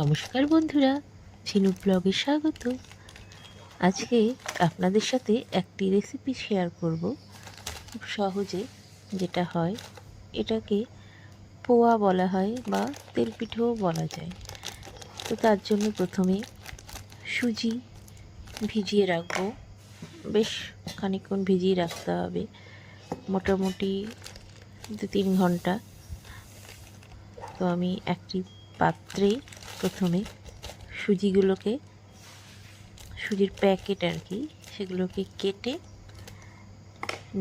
নমস্কার বন্ধুরা, ঝিনু ব্লগে স্বাগত। আজকে আপনাদের সাথে একটি রেসিপি শেয়ার করব, খুব সহজে যেটা হয়। এটাকে পোয়া বলা হয় বা তেলপিঠেও বলা যায়। তো তার জন্য প্রথমে সুজি ভিজিয়ে রাখবো, বেশ খানিকক্ষণ ভিজিয়ে রাখতে হবে, মোটামুটি 2-3 ঘন্টা। তো আমি একটি পাত্রে প্রথমে সুজির প্যাকেট আর কি, সেগুলোকে কেটে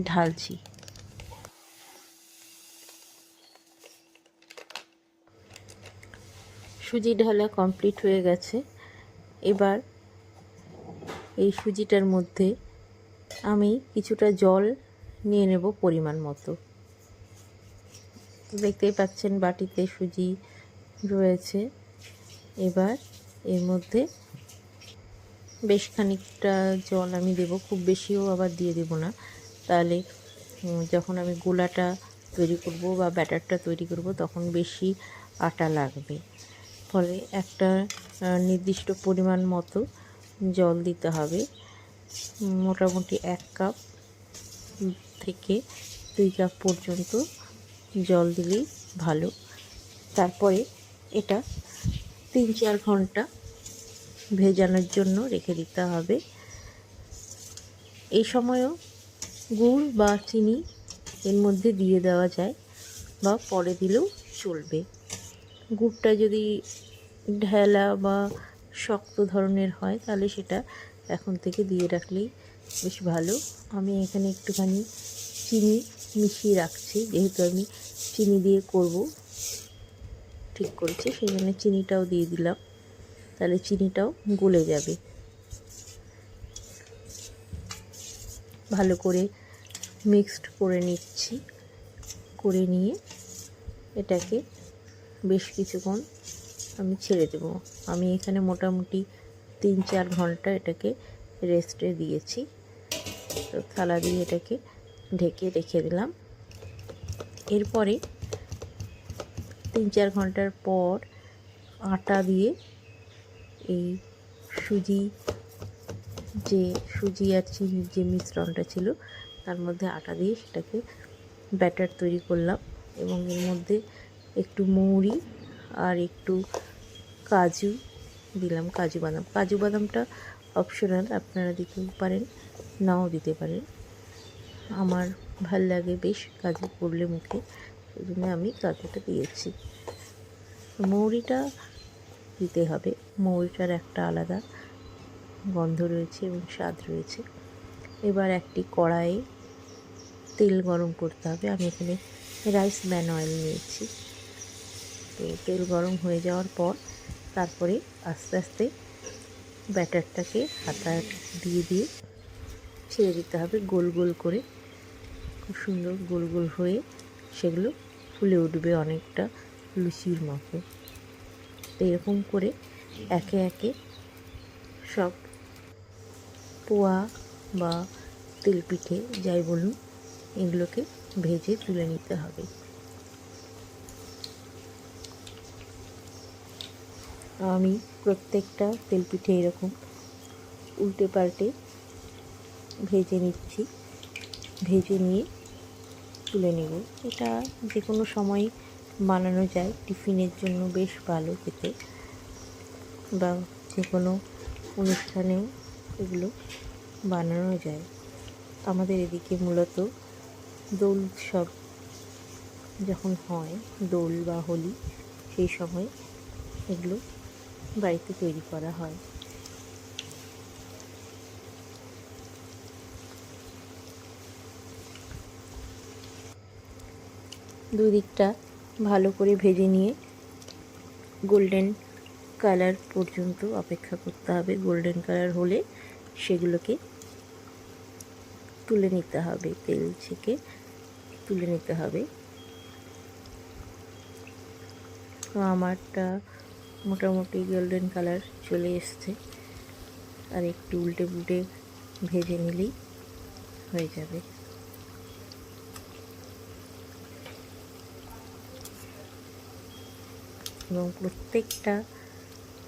ঢালছি। সুজি ঢালা কমপ্লিট হয়ে গেছে। এবার এই সুজিটার মধ্যে আমি কিছুটা জল নিয়ে নেব পরিমাণ মতো। দেখতেই পাচ্ছেন বাটিতে সুজি রয়েছে। এবার এর মধ্যে বেশ খানিকটা জল আমি দেব, খুব বেশিও আবার দিয়ে দেব না, তাহলে যখন আমি গোলাটা তৈরি করব বা ব্যাটারটা তৈরি করব তখন বেশি আটা লাগবে। ফলে একটা নির্দিষ্ট পরিমাণ মতো জল দিতে হবে। মোটামুটি 1 কাপ থেকে 2 কাপ পর্যন্ত জল দিলেই ভালো। তারপরে এটা 3-4 ঘন্টা ভেজানোর জন্য রেখে দিতে হবে। এই সময়ও গুড় বা চিনি এর মধ্যে দিয়ে দেওয়া যায় বা পরে দিলেও চলবে। গুড়টা যদি ঢেলা বা শক্ত ধরনের হয় তাহলে সেটা এখন থেকে দিয়ে রাখলেই বেশ ভালো। আমি এখানে একটুখানি চিনি মিশিয়ে রাখছি, যেহেতু আমি চিনি দিয়ে করব ঠিক করেছি, সেই জন্য চিনিটাও দিয়ে দিলাম, তাহলে চিনিটাও গলে যাবে। ভালো করে মিক্সড করে নিচ্ছি। করে নিয়ে এটাকে বেশ কিছুক্ষণ আমি ছেড়ে দেব। আমি এখানে মোটামুটি 3-4 ঘন্টা এটাকে রেস্টে দিয়েছি। তো থালা দিয়ে এটাকে ঢেকে রেখে দিলাম। এরপরে 3-4 ঘন্টার পর আটা দিয়ে এই সুজি আর চিনির যে মিশ্রণটা ছিল তার মধ্যে আটা দিয়ে সেটাকে ব্যাটার তৈরি করলাম, এবং এর মধ্যে একটু মৌরি আর একটু কাজু দিলাম, কাজু বাদামটা অপশনাল, আপনারা দিতেও পারেন নাও দিতে পারেন। আমার ভাল লাগে বেশ কাজু পড়লে মুখে, সেই জন্য আমি কাজুটা দিয়েছি। মৌরিটা দিতে হবে, মৌরিটার একটা আলাদা গন্ধ রয়েছে এবং স্বাদ রয়েছে। এবার একটি কড়াইয়ে তেল গরম করতে হবে। আমি এখানে রাইস ব্র্যান অয়েল নিয়েছি। তো তেল গরম হয়ে যাওয়ার পর তারপরে আস্তে আস্তে ব্যাটারটাকে হাতা দিয়ে ছেড়ে দিতে হবে গোল গোল করে। খুব সুন্দর গোল গোল হয়ে সেগুলো ফুলে উঠবে অনেকটা লুচির মতো। তো এরকম করে একে একে সব পোয়া বা তেলপিঠে যাই বলুন এগুলোকে ভেজে তুলে নিতে হবে। আমি প্রত্যেকটা তেলপিঠে এরকম উল্টে পাল্টে ভেজে নিচ্ছি। ভেজে নিয়ে তুলে নেব। এটা যে কোনো সময় বানানো যায়, টিফিনের জন্য বেশ ভালো খেতে, বা যে কোনো অনুষ্ঠানেও এগুলো বানানো যায়। আমাদের এদিকে মূলত দোল উৎসব যখন হয়, দোল বা হোলি, সেই সময় এগুলো বাড়িতে তৈরি করা হয়। দুদিকটা ভালো করে ভেজে নিয়ে গোল্ডেন কালার পর্যন্ত অপেক্ষা করতে হবে। গোল্ডেন কালার হলে সেগুলোকে তুলে নিতে হবে, তেল ছেঁকে তুলে নিতে হবে। তো আমারটা মোটামুটি গোল্ডেন কালার চলে এসছে, আর একটু উল্টে পুল্টে ভেজে নিলেই হয়ে যাবে। এবং প্রত্যেকটা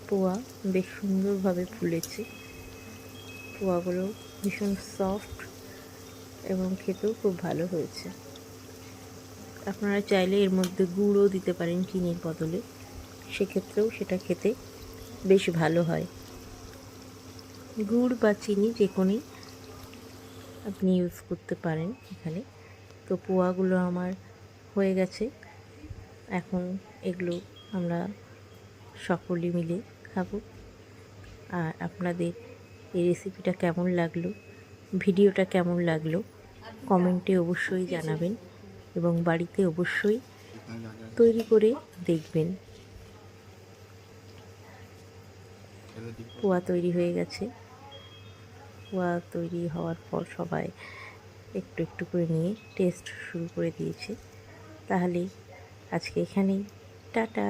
পোয়া বেশ সুন্দরভাবে ফুলেছে। পোয়াগুলো ভীষণ সফট এবং খেতেও খুব ভালো হয়েছে। আপনারা চাইলে এর মধ্যে গুড়ও দিতে পারেন চিনির বদলে, সেক্ষেত্রেও সেটা খেতে বেশ ভালো হয়। গুড় বা চিনি যে কোনোই আপনি ইউজ করতে পারেন এখানে। তো পোয়াগুলো আমার হয়ে গেছে। এখন এগুলো আমরা সকলে মিলে খাবো। আর আপনাদের এই রেসিপিটা কেমন লাগলো, ভিডিওটা কেমন লাগলো কমেন্টে অবশ্যই জানাবেন এবং বাড়িতে অবশ্যই তৈরি করে দেখবেন। পোয়া তৈরি হয়ে গেছে। পোয়া তৈরি হওয়ার পর সবাই একটু একটু করে নিয়ে টেস্ট শুরু করে দিয়েছে। তাহলে আজকে এখানেই, টাটা।